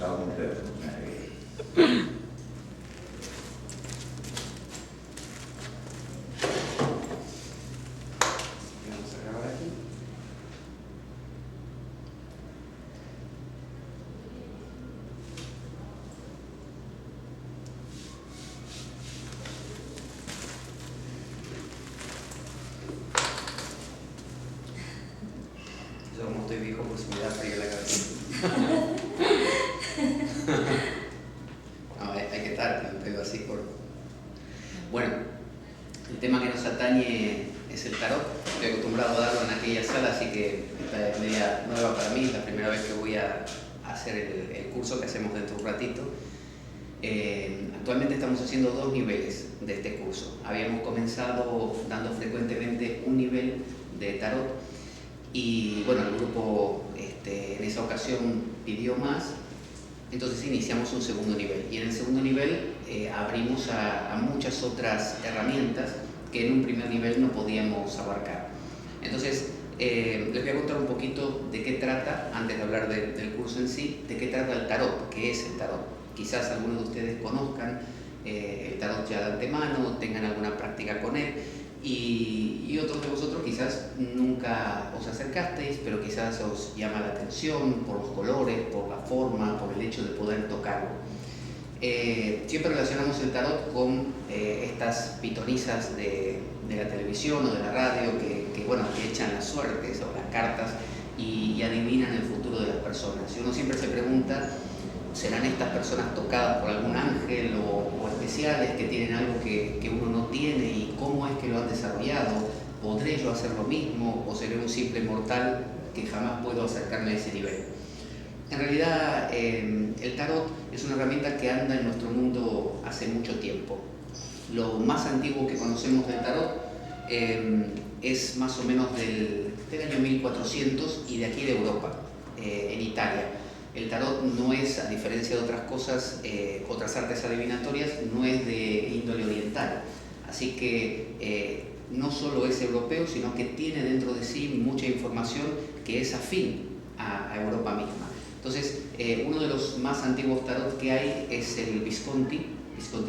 algún pedo. Vamos a grabar aquí. Yo como estoy viejo, pues me da frío la cabeza. No, hay que estar con el pelo así corto. Bueno, el tema que nos atañe es el tarot. Estoy acostumbrado a darlo en aquella sala, así que esta es media nueva para mí. Es la primera vez que voy a hacer el curso que hacemos dentro de un ratito. Actualmente estamos haciendo 2 niveles de este curso. Habíamos comenzado dando frecuentemente un nivel de tarot y bueno, el grupo en esa ocasión pidió más, entonces iniciamos un segundo nivel y en el segundo nivel abrimos a muchas otras herramientas que en un primer nivel no podíamos abarcar. Entonces les voy a contar un poquito de qué trata, antes de hablar del curso en sí, de qué trata el tarot, qué es el tarot. Quizás algunos de ustedes conozcan el tarot ya de antemano, tengan alguna práctica con él y otros de vosotros quizás nunca os acercasteis, pero quizás os llama la atención por los colores, por la forma, por el hecho de poder tocarlo. Siempre relacionamos el tarot con estas pitonizas de la televisión o de la radio que echan las suertes o las cartas y adivinan el futuro de las personas. Y uno siempre se pregunta, ¿serán estas personas tocadas por algún ángel o especiales que tienen algo que uno no tiene y cómo es que lo han desarrollado? ¿Podré yo hacer lo mismo o seré un simple mortal que jamás puedo acercarme a ese nivel? En realidad el tarot es una herramienta que anda en nuestro mundo hace mucho tiempo. Lo más antiguo que conocemos del tarot es más o menos del año 1400 y de aquí de Europa, en Italia. El tarot no es, a diferencia de otras cosas, otras artes adivinatorias, no es de índole oriental. Así que no solo es europeo, sino que tiene dentro de sí mucha información que es afín a Europa misma. Entonces, uno de los más antiguos tarot que hay es el Visconti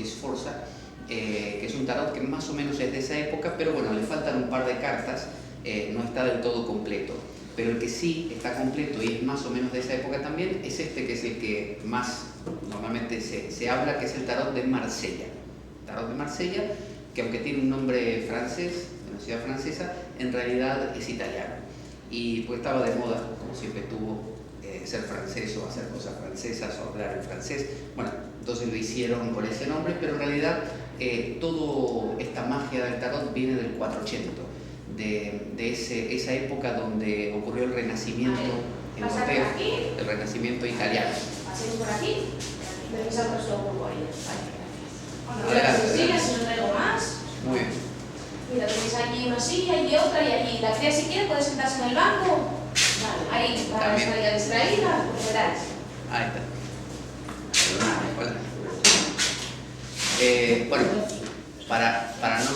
Sforza, que es un tarot que más o menos es de esa época, pero bueno, le faltan un par de cartas, no está del todo completo. Pero el que sí está completo y es más o menos de esa época también es este, que es el que más normalmente se habla, que es el tarot de Marsella. Tarot de Marsella, que aunque tiene un nombre francés, de una ciudad francesa, en realidad es italiano. Y pues estaba de moda, como siempre tuvo, ser francés o hacer cosas francesas o hablar en francés. Bueno, entonces lo hicieron con ese nombre, pero en realidad toda esta magia del tarot viene del 480, de esa época donde ocurrió el Renacimiento europeo, el Renacimiento italiano. Pasemos por aquí, revisamos los grupos. Adelante. Si no traigo más. Muy bien. Mira, tenéis aquí una silla y otra y allí. La cría, si quiere, puede sentarse en el banco. Vale, ahí, para También. estar ya distraída, pues veráis. Ahí está. Hola. Bueno, para no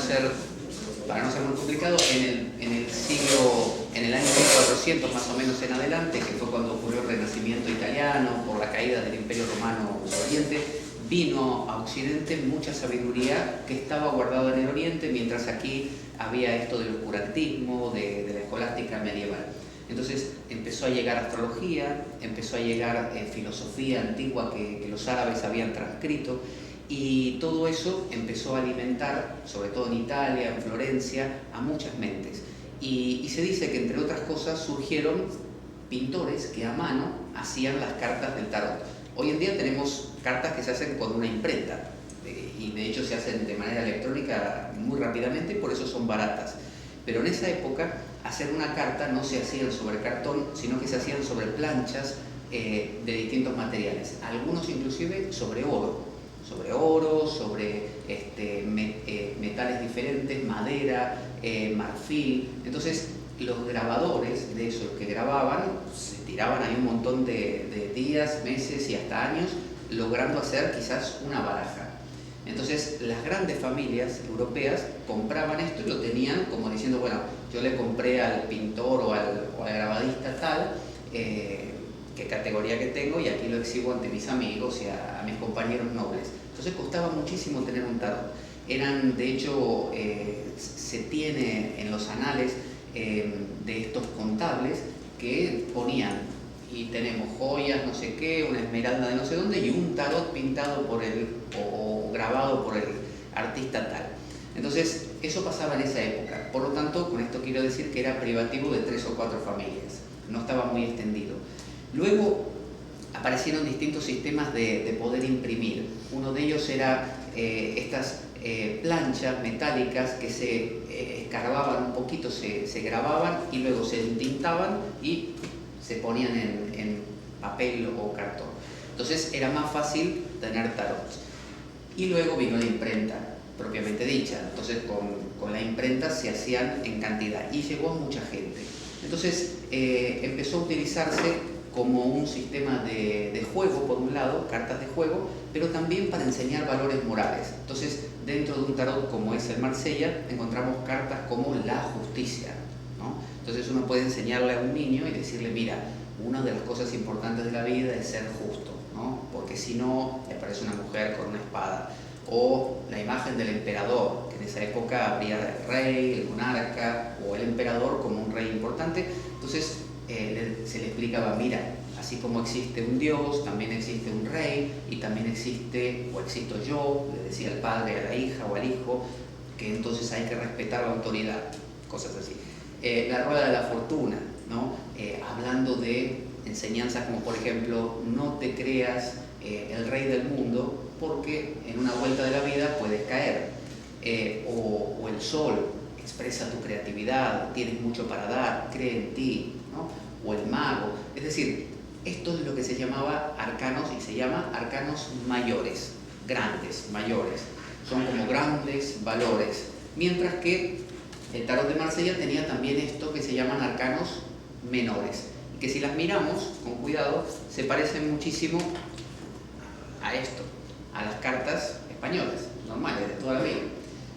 ser muy complicado, en el año 1400 más o menos en adelante, que fue cuando ocurrió el Renacimiento italiano, por la caída del Imperio Romano en Oriente, vino a Occidente mucha sabiduría que estaba guardada en el Oriente, mientras aquí había esto del oscurantismo, de la escolástica medieval. Entonces empezó a llegar astrología, empezó a llegar filosofía antigua que los árabes habían transcrito, y todo eso empezó a alimentar, sobre todo en Italia, en Florencia, a muchas mentes. Y se dice que entre otras cosas surgieron pintores que a mano hacían las cartas del tarot. Hoy en día tenemos cartas que se hacen con una imprenta y de hecho se hacen de manera electrónica muy rápidamente y por eso son baratas. Pero en esa época hacer una carta no se hacían sobre cartón, sino que se hacían sobre planchas de distintos materiales, algunos inclusive sobre oro, sobre metales diferentes, madera, marfil. Entonces los grabadores de esos que grababan se tiraban ahí un montón de días, meses y hasta años logrando hacer quizás una baraja. Entonces las grandes familias europeas compraban esto y lo tenían como diciendo, bueno, yo le compré al pintor o al grabadista tal, que qué categoría que tengo, y aquí lo exhibo ante mis amigos y a mis compañeros nobles. Entonces costaba muchísimo tener un tarot. Eran, de hecho, se tiene en los anales de estos contables que ponían, y tenemos joyas, no sé qué, una esmeralda de no sé dónde, y un tarot pintado por o grabado por el artista tal. Entonces, eso pasaba en esa época. Por lo tanto, con esto quiero decir que era privativo de 3 o 4 familias. No estaba muy extendido. Luego aparecieron distintos sistemas de poder imprimir. Uno de ellos era estas planchas metálicas que se escarbaban un poquito, se grababan y luego se entintaban y se ponían en papel o cartón. Entonces era más fácil tener tarots. Y luego vino la imprenta propiamente dicha. Entonces con la imprenta se hacían en cantidad y llegó a mucha gente. Entonces empezó a utilizarse como un sistema de juego, por un lado, cartas de juego, pero también para enseñar valores morales. Entonces, dentro de un tarot como es el Marsella, encontramos cartas como la justicia, ¿no? Entonces uno puede enseñarle a un niño y decirle, mira, una de las cosas importantes de la vida es ser justo, ¿no? Porque si no, le aparece una mujer con una espada. O la imagen del emperador, que en esa época habría el rey, el monarca o el emperador como un rey importante. Entonces se le explicaba, mira, así como existe un dios, también existe un rey, y también existe, o existo yo, le decía el padre a la hija o al hijo, que entonces hay que respetar la autoridad, cosas así. La rueda de la fortuna, ¿no? Hablando de enseñanzas como, por ejemplo, no te creas el rey del mundo, porque en una vuelta de la vida puedes caer. O el sol, expresa tu creatividad, tienes mucho para dar, cree en ti, ¿no? O el mago. Es decir, esto es lo que se llamaba arcanos, y se llama arcanos mayores, grandes, mayores. Son como grandes valores. Mientras que el tarot de Marsella tenía también esto que se llaman arcanos menores, y que si las miramos con cuidado se parecen muchísimo a esto, a las cartas españolas, normales, de toda la vida.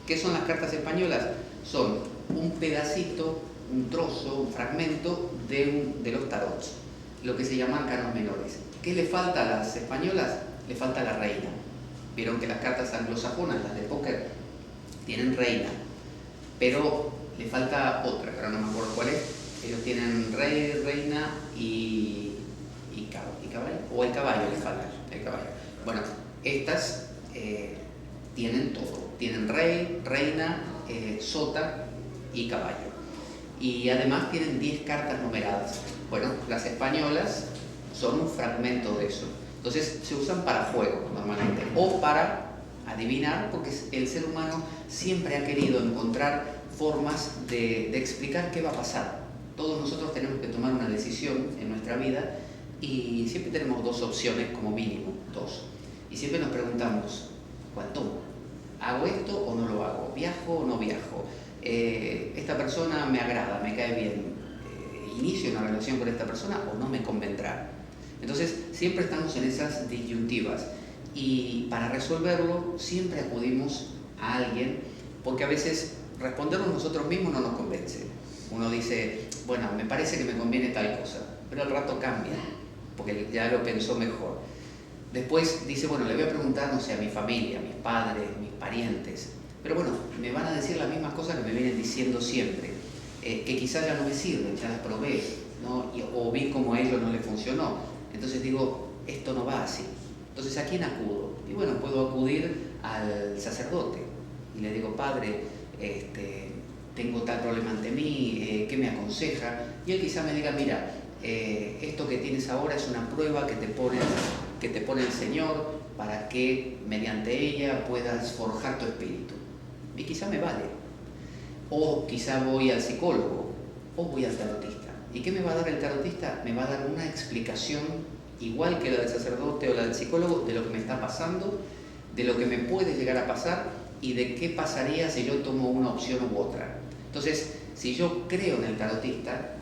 ¿Qué son las cartas españolas? Son un pedacito, un trozo, un fragmento de los tarots, lo que se llaman arcanos menores. ¿Qué le falta a las españolas? Le falta la reina. Vieron que las cartas anglosajonas, las de póker, tienen reina, pero le falta otra, pero no me acuerdo cuál es. Ellos tienen rey, reina y caballo, o el caballo les falta, el caballo. Bueno, estas tienen todo, tienen rey, reina, sota y caballo. Y además tienen 10 cartas numeradas. Bueno, las españolas son un fragmento de eso. Entonces se usan para juego normalmente, o para adivinar, porque el ser humano siempre ha querido encontrar formas de explicar qué va a pasar. Todos nosotros tenemos que tomar una decisión en nuestra vida y siempre tenemos 2 opciones como mínimo, 2. Y siempre nos preguntamos, ¿cuál tomo? ¿Hago esto o no lo hago? ¿Viajo o no viajo? ¿Esta persona me agrada, me cae bien? ¿Inicio una relación con esta persona o no me convendrá? Entonces siempre estamos en esas disyuntivas, y para resolverlo siempre acudimos a alguien, porque a veces respondernos nosotros mismos no nos convence. Uno dice, bueno, me parece que me conviene tal cosa, pero al rato cambia, porque ya lo pensó mejor. Después dice, bueno, le voy a preguntar, no sé, a mi familia, a mis padres, mis parientes, pero bueno, me van a decir las mismas cosas que me vienen diciendo siempre, que quizás ya no me sirven, ya las probé, ¿no? O vi como a ellos no les funcionó. Entonces digo, esto no va así. Entonces, ¿a quién acudo? Y bueno, puedo acudir al sacerdote y le digo, padre, tengo tal problema ante mí, ¿qué me aconseja? Y él quizá me diga, mira, esto que tienes ahora es una prueba que te pone el Señor para que mediante ella puedas forjar tu espíritu. Y quizá me vale. O quizá voy al psicólogo, o voy al tarotista. ¿Y qué me va a dar el tarotista? Me va a dar una explicación igual que la del sacerdote o la del psicólogo, de lo que me está pasando, de lo que me puede llegar a pasar y de qué pasaría si yo tomo una opción u otra. Entonces, si yo creo en el tarotista,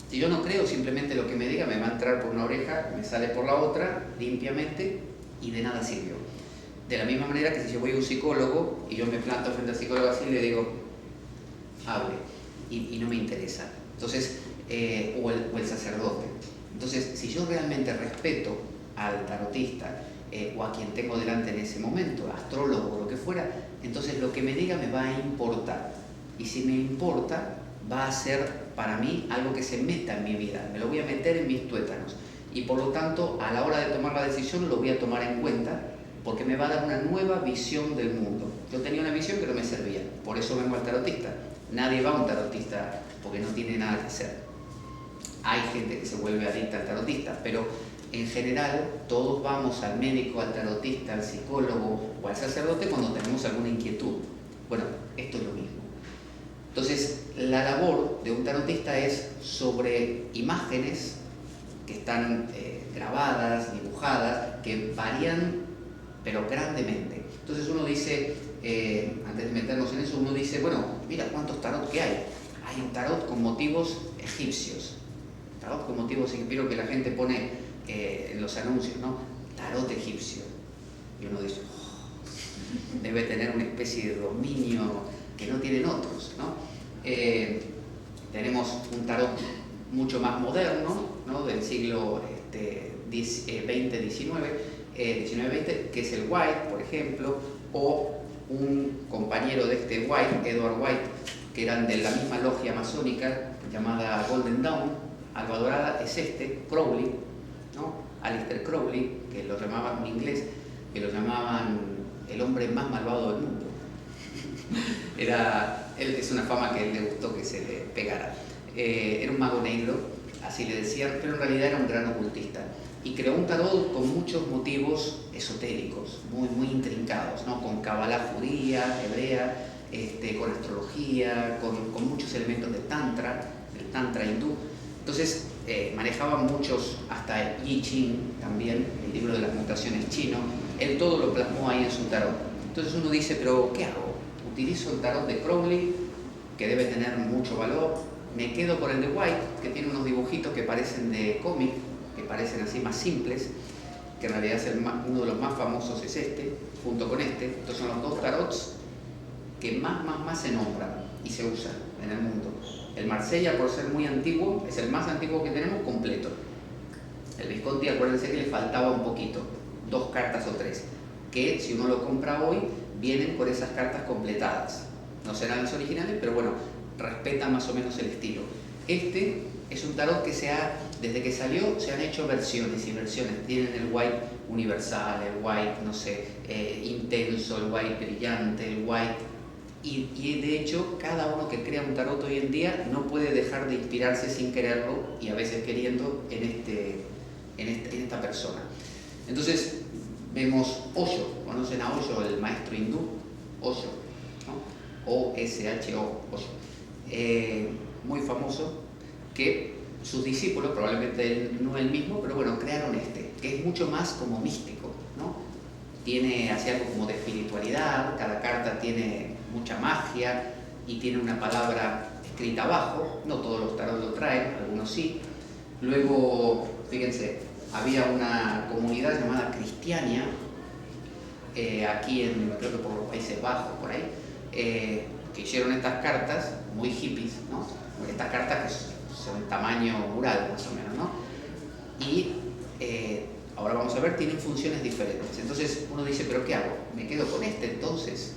si yo no creo, simplemente lo que me diga me va a entrar por una oreja, me sale por la otra, limpiamente, y de nada sirvió. De la misma manera que si yo voy a un psicólogo y yo me planto frente al psicólogo así y le digo, hable, y no me interesa. Entonces, o el sacerdote. Entonces, si yo realmente respeto al tarotista o a quien tengo delante en ese momento, astrólogo o lo que fuera, entonces lo que me diga me va a importar. Y si me importa, va a ser para mí algo que se meta en mi vida, me lo voy a meter en mis tuétanos. Y por lo tanto, a la hora de tomar la decisión lo voy a tomar en cuenta porque me va a dar una nueva visión del mundo. Yo tenía una visión que no me servía, por eso vengo al tarotista. Nadie va a un tarotista porque no tiene nada que hacer. Hay gente que se vuelve adicta al tarotista, pero en general todos vamos al médico, al tarotista, al psicólogo o al sacerdote cuando tenemos alguna inquietud. Bueno, esto es lo mismo. Entonces, la labor de un tarotista es sobre imágenes que están grabadas, dibujadas, que varían, pero grandemente. Entonces uno dice, antes de meternos en eso, uno dice, bueno, mira cuántos tarot que hay. Hay un tarot con motivos egipcios. Tarot con motivos egipcios que la gente pone en los anuncios, ¿no? Tarot egipcio. Y uno dice, oh, debe tener una especie de dominio que no tienen otros, ¿no? Tenemos un tarot mucho más moderno, ¿no? Del siglo XX-XIX, que es el White, por ejemplo, o un compañero de este White, Edward White, que eran de la misma logia masónica llamada Golden Dawn, Alba Dorada, es Crowley, ¿no? Aleister Crowley, que lo llamaban en inglés, que lo llamaban el hombre más malvado del mundo. Es una fama que a él le gustó que se le pegara. Era un mago negro, así le decían, pero en realidad era un gran ocultista. Y creó un tarot con muchos motivos esotéricos, muy, muy intrincados, ¿no? Con cabalá judía, hebrea, con astrología, con muchos elementos del tantra hindú. Entonces manejaba muchos, hasta el I Ching también, el libro de las mutaciones chino, él todo lo plasmó ahí en su tarot. Entonces uno dice, pero ¿qué hago? Utilizo el tarot de Crowley, que debe tener mucho valor, me quedo por el de White, que tiene unos dibujitos que parecen de cómic, que parecen así más simples, que en realidad es uno de los más famosos es junto con este. Estos son los dos tarots que más se nombran y se usan en el mundo. El Marsella, por ser muy antiguo, es el más antiguo que tenemos completo. El Visconti, acuérdense que le faltaba un poquito, 2 cartas o 3, que si uno lo compra hoy, vienen con esas cartas completadas. No serán las originales, pero bueno, respetan más o menos el estilo. Este es un tarot que desde que salió se han hecho versiones y versiones. Tienen el White universal, el White, no sé, intenso, el White brillante, el White... Y de hecho, cada uno que crea un tarot hoy en día no puede dejar de inspirarse sin quererlo y a veces queriendo en esta persona. Entonces, vemos Osho. ¿Conocen a Osho, el maestro hindú? Osho, ¿no? O-S-H-O, Osho. Muy famoso, que sus discípulos, probablemente no él mismo, pero bueno, crearon que es mucho más como místico, ¿no? Tiene así algo como de espiritualidad, cada carta tiene mucha magia y tiene una palabra escrita abajo, no todos los tarot lo traen, algunos sí. Luego, fíjense, había una comunidad llamada Cristiania, aquí creo que por los Países Bajos, por ahí, que hicieron estas cartas muy hippies, ¿no? Estas cartas que son tamaño mural más o menos, ¿no? Y ahora vamos a ver, tienen funciones diferentes. Entonces uno dice, ¿pero qué hago? ¿Me quedo con entonces?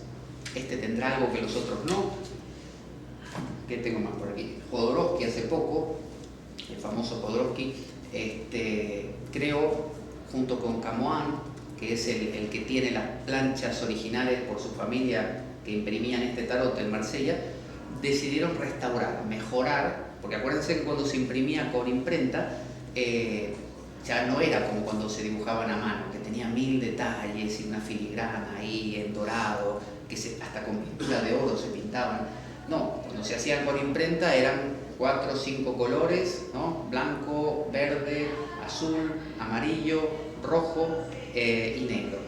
¿Este tendrá algo que los otros no? ¿Qué tengo más por aquí? Jodorowsky hace poco, el famoso Jodorowsky, creó junto con Camoán, que es el que tiene las planchas originales por su familia que imprimían este tarot en Marsella, decidieron restaurar, mejorar, porque acuérdense que cuando se imprimía con imprenta, ya no era como cuando se dibujaban a mano, que tenía 1000 detalles y una filigrana ahí en dorado, que hasta con pintura de oro se pintaban. No, cuando se hacían con imprenta eran 4 o 5 colores, ¿no? Blanco, verde, azul, amarillo, rojo y negro.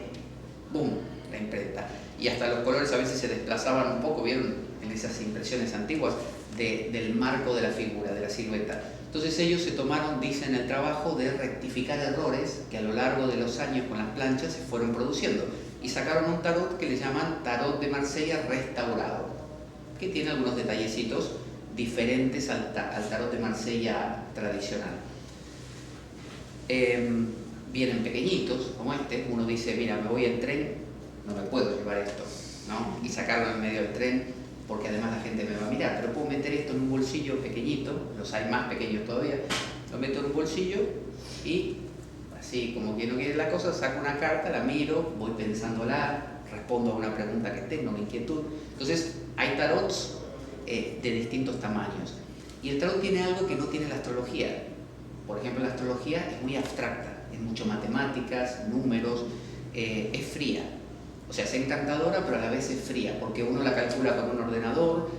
¡Bum! La imprenta. Y hasta los colores a veces se desplazaban un poco, ¿vieron? En esas impresiones antiguas del marco de la figura, de la silueta. Entonces ellos se tomaron, dicen, el trabajo de rectificar errores que a lo largo de los años con las planchas se fueron produciendo y sacaron un tarot que le llaman Tarot de Marsella Restaurado, que tiene algunos detallecitos diferentes al tarot de Marsella tradicional. Vienen pequeñitos, como este. Uno dice, mira, me voy en tren, no me puedo llevar esto, ¿no? Y sacarlo en medio del tren, porque además la gente me va a mirar. Pero puedo meter esto en un bolsillo pequeñito, los hay más pequeños todavía. Lo meto en un bolsillo y, así como quien no quiere la cosa, saco una carta, la miro, voy pensándola, respondo a una pregunta que tengo, una inquietud. Entonces, hay tarots de distintos tamaños. Y el tarot tiene algo que no tiene la astrología. Por ejemplo, la astrología es muy abstracta, es mucho matemáticas, números, es fría. O sea, es encantadora, pero a la vez es fría, porque uno la calcula con un ordenador,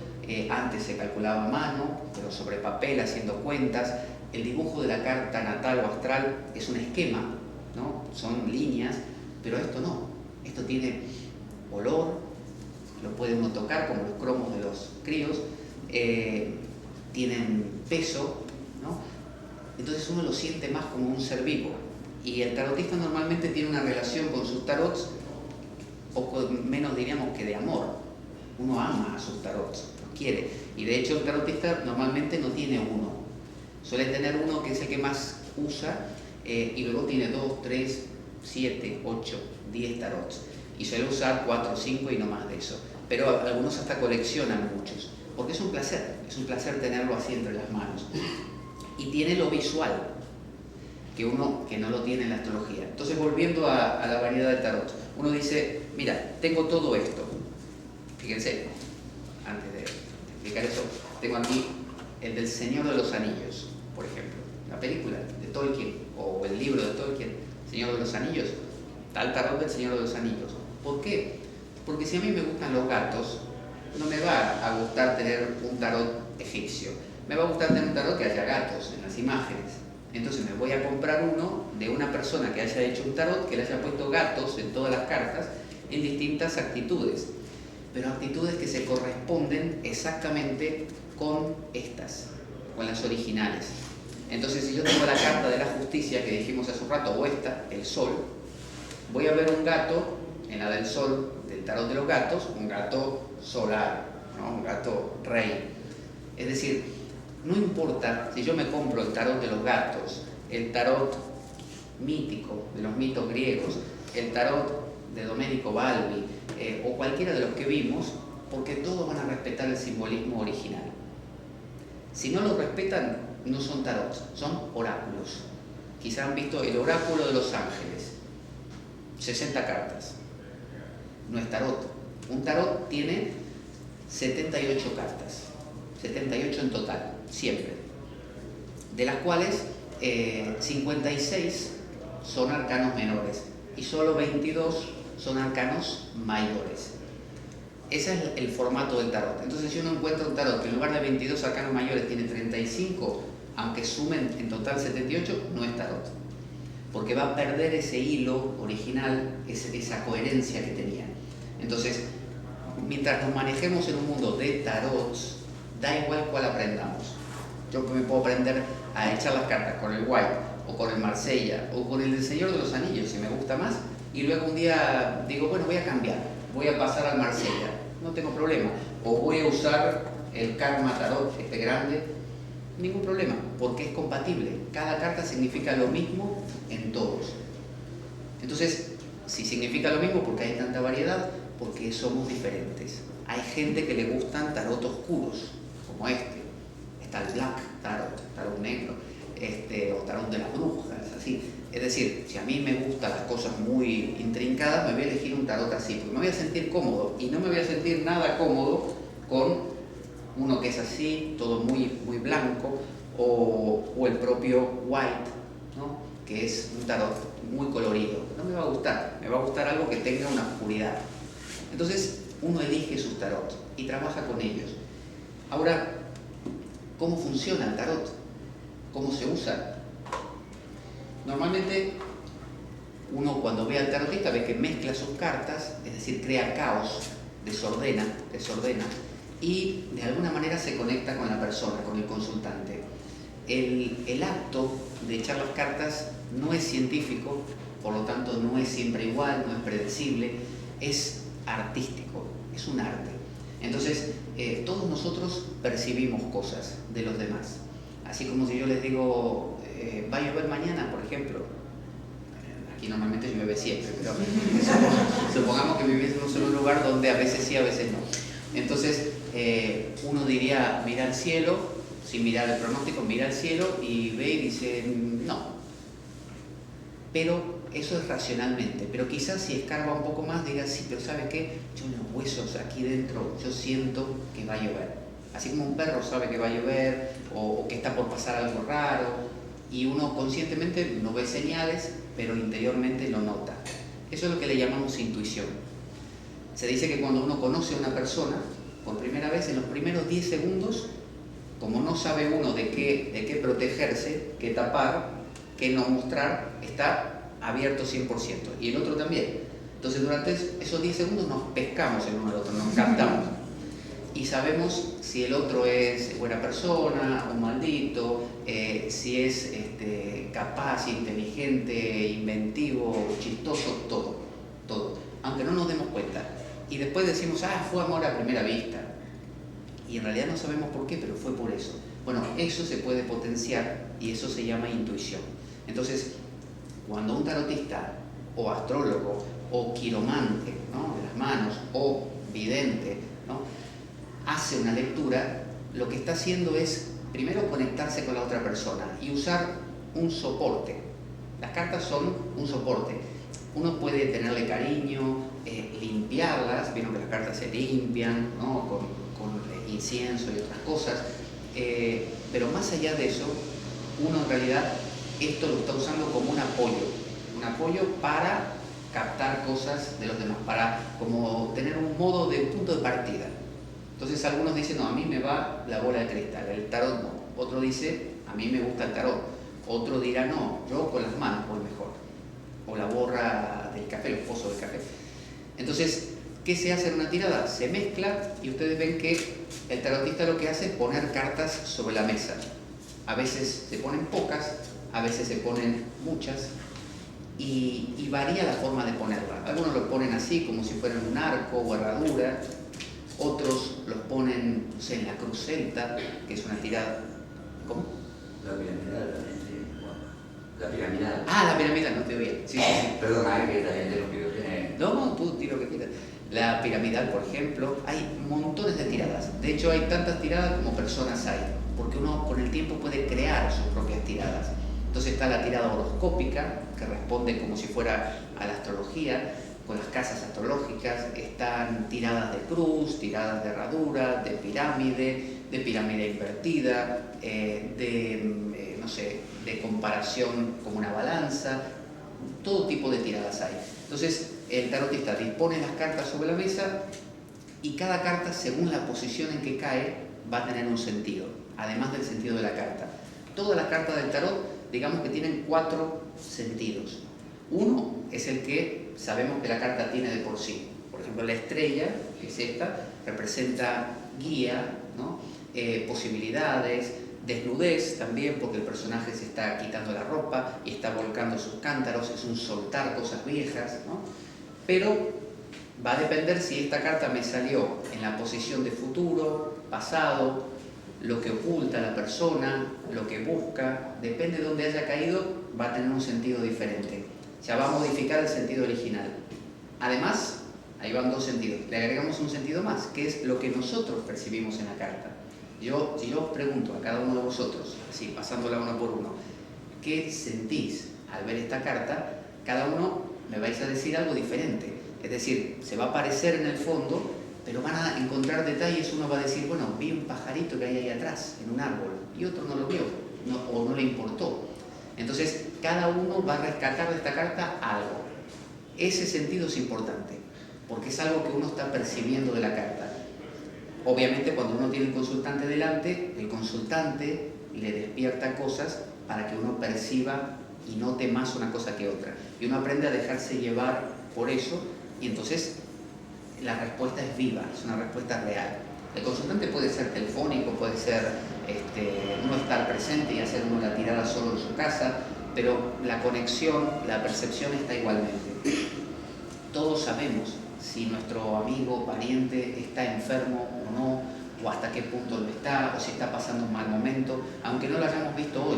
antes se calculaba a mano, pero sobre papel, haciendo cuentas. El dibujo de la carta natal o astral es un esquema, ¿no? Son líneas, pero esto no. Esto tiene olor, lo puede uno tocar, como los cromos de los críos, tienen peso, ¿no? Entonces uno lo siente más como un ser vivo. Y el tarotista normalmente tiene una relación con sus tarots poco menos, diríamos, que de amor. Uno ama a sus tarots, los quiere. Y de hecho el tarotista normalmente no tiene uno. Suele tener uno que es el que más usa, y luego tiene 2, 3, 7, 8, 10 tarots. Y suele usar 4 o 5 y no más de eso. Pero algunos hasta coleccionan muchos, porque es un placer tenerlo así entre las manos. Y tiene lo visual, que uno que no lo tiene en la astrología. Entonces, volviendo a la variedad de tarot, uno dice, mira, tengo todo esto. Fíjense, antes de explicar eso, tengo aquí el del Señor de los Anillos, por ejemplo, la película de Tolkien, o el libro de Tolkien, Señor de los Anillos, tal tarot del Señor de los Anillos. ¿Por qué? Porque si a mí me gustan los gatos, no me va a gustar tener un tarot egipcio. Me va a gustar tener un tarot que haya gatos en las imágenes. Entonces me voy a comprar uno de una persona que haya hecho un tarot, que le haya puesto gatos en todas las cartas, en distintas actitudes. Pero actitudes que se corresponden exactamente con estas, con las originales. Entonces, si yo tengo la carta de la justicia que dijimos hace un rato, o esta, el sol, voy a ver un gato, en la del sol, del tarot de los gatos, un gato solar, ¿no? Un gato rey. Es decir, no importa si yo me compro el tarot de los gatos, el tarot mítico de los mitos griegos, el tarot de Domenico Balbi, o cualquiera de los que vimos, porque todos van a respetar el simbolismo original. Si no lo respetan, no son tarots, son oráculos. Quizá han visto el oráculo de los ángeles, 60 cartas. No es tarot. Un tarot tiene 78 cartas, 78 en total, siempre. De las cuales 56 son arcanos menores y solo 22 son arcanos mayores. Ese es el formato del tarot. Entonces, si uno encuentra un tarot que en lugar de 22 arcanos mayores tiene 35, aunque sumen en total 78, no es tarot. Porque va a perder ese hilo original, esa coherencia que tenía. Entonces, mientras nos manejemos en un mundo de tarots, da igual cuál aprendamos. Yo me puedo aprender a echar las cartas con el White, o con el Marsella, o con el del Señor de los Anillos, si me gusta más, y luego un día digo, bueno, voy a cambiar, voy a pasar al Marsella, no tengo problema, o voy a usar el Karma Tarot, este grande, ningún problema, porque es compatible. Cada carta significa lo mismo en todos. Entonces, si significa lo mismo, porque hay tanta variedad, porque somos diferentes. Hay gente que le gustan tarot oscuros, como este. Está el Black Tarot, tarot negro, o tarot de las brujas, así. Es decir, si a mí me gustan las cosas muy intrincadas, me voy a elegir un tarot así, porque me voy a sentir cómodo, y no me voy a sentir nada cómodo con uno que es así, todo muy, muy blanco, o el propio White, ¿no? Que es un tarot muy colorido. No me va a gustar, me va a gustar algo que tenga una oscuridad. Entonces, uno elige sus tarots y trabaja con ellos. Ahora, ¿cómo funciona el tarot? ¿Cómo se usa? Normalmente, uno cuando ve al tarotista ve que mezcla sus cartas, es decir, crea caos, desordena, y de alguna manera se conecta con la persona, con el consultante. El acto de echar las cartas no es científico, por lo tanto no es siempre igual, no es predecible, es artístico, es un arte. Entonces, todos nosotros percibimos cosas de los demás. Así como si yo les digo, va a llover mañana, por ejemplo. Aquí normalmente llueve siempre, pero supongamos que viviésemos en un lugar donde a veces sí, a veces no. Entonces, uno diría, mira al cielo, sin mirar el pronóstico, mira al cielo y ve y dice, no. Pero eso es racionalmente. Pero quizás si escarba un poco más, diga, sí, pero ¿sabes qué? Yo en los huesos, aquí dentro, yo siento que va a llover. Así como un perro sabe que va a llover o que está por pasar algo raro, y uno conscientemente no ve señales, pero interiormente lo nota. Eso es lo que le llamamos intuición. Se dice que cuando uno conoce a una persona, por primera vez, en los primeros 10 segundos, como no sabe uno de qué protegerse, qué tapar, qué no mostrar, está abierto 100%. Y el otro también. Entonces durante esos 10 segundos nos pescamos el uno al otro, nos captamos. Y sabemos si el otro es buena persona o maldito, si es capaz, inteligente, inventivo, chistoso, todo. Aunque no nos demos cuenta. Y después decimos, fue amor a primera vista. Y en realidad no sabemos por qué, pero fue por eso. Bueno, eso se puede potenciar y eso se llama intuición. Entonces, cuando un tarotista o astrólogo o quiromante, ¿no?, de las manos, o vidente, ¿no?, hace una lectura, lo que está haciendo es primero conectarse con la otra persona y usar un soporte. Las cartas son un soporte. Uno puede tenerle cariño, limpiarlas, vieron que las cartas se limpian, ¿no?, con incienso y otras cosas, pero más allá de eso, uno en realidad esto lo está usando como un apoyo para captar cosas de los demás, para como tener un punto de partida. Entonces algunos dicen, no, a mí me va la bola de cristal, el tarot no. Otro dice, a mí me gusta el tarot. Otro dirá, no, yo con las manos voy mejor. O la borra del café, los pozos del café. Entonces, ¿qué se hace en una tirada? Se mezcla y ustedes ven que el tarotista lo que hace es poner cartas sobre la mesa. A veces se ponen pocas, a veces se ponen muchas y varía la forma de ponerla. Algunos lo ponen así, como si fueran un arco o herradura. Otros los ponen, no sé, en la cruz celta, que es una tirada. ¿Cómo? La piramidal. La piramidal. La piramidal, no te oía. Sí. Perdona, que también te lo pido. No, tú tiro que quieras. La piramidal, por ejemplo, hay montones de tiradas. De hecho, hay tantas tiradas como personas hay, porque uno con el tiempo puede crear sus propias tiradas. Entonces está la tirada horoscópica, que responde como si fuera a la astrología, con las casas astrológicas. Están tiradas de cruz, tiradas de herradura, de pirámide invertida, de comparación como una balanza. Todo tipo de tiradas hay. Entonces el tarotista dispone las cartas sobre la mesa y cada carta, según la posición en que cae, va a tener un sentido, además del sentido de la carta. Todas las cartas del tarot, digamos que tienen 4 sentidos. Uno es el que sabemos que la carta tiene de por sí. Por ejemplo, la estrella, que es esta, representa guía, ¿no?, posibilidades, desnudez también, porque el personaje se está quitando la ropa y está volcando sus cántaros, es un soltar cosas viejas, ¿no? Pero va a depender si esta carta me salió en la posición de futuro, pasado, lo que oculta la persona, lo que busca, depende de dónde haya caído, va a tener un sentido diferente. Ya va a modificar el sentido original. Además, ahí van 2 sentidos. Le agregamos un sentido más, que es lo que nosotros percibimos en la carta. Si yo os pregunto a cada uno de vosotros, así pasándola uno por uno, ¿qué sentís al ver esta carta? Cada uno me vais a decir algo diferente. Es decir, se va a parecer en el fondo, pero van a encontrar detalles. Uno va a decir, bueno, vi un pajarito que hay ahí atrás, en un árbol, y otro no lo vio, o no le importó. Entonces, cada uno va a rescatar de esta carta algo. Ese sentido es importante, porque es algo que uno está percibiendo de la carta. Obviamente, cuando uno tiene el consultante delante, el consultante le despierta cosas para que uno perciba y note más una cosa que otra. Y uno aprende a dejarse llevar por eso, y entonces la respuesta es viva, es una respuesta real. El consultante puede ser telefónico, puede ser uno estar presente y hacer uno la tirada solo en su casa, pero la conexión, la percepción está igualmente. Todos sabemos si nuestro amigo o pariente está enfermo o no, o hasta qué punto lo está, o si está pasando un mal momento, aunque no lo hayamos visto hoy.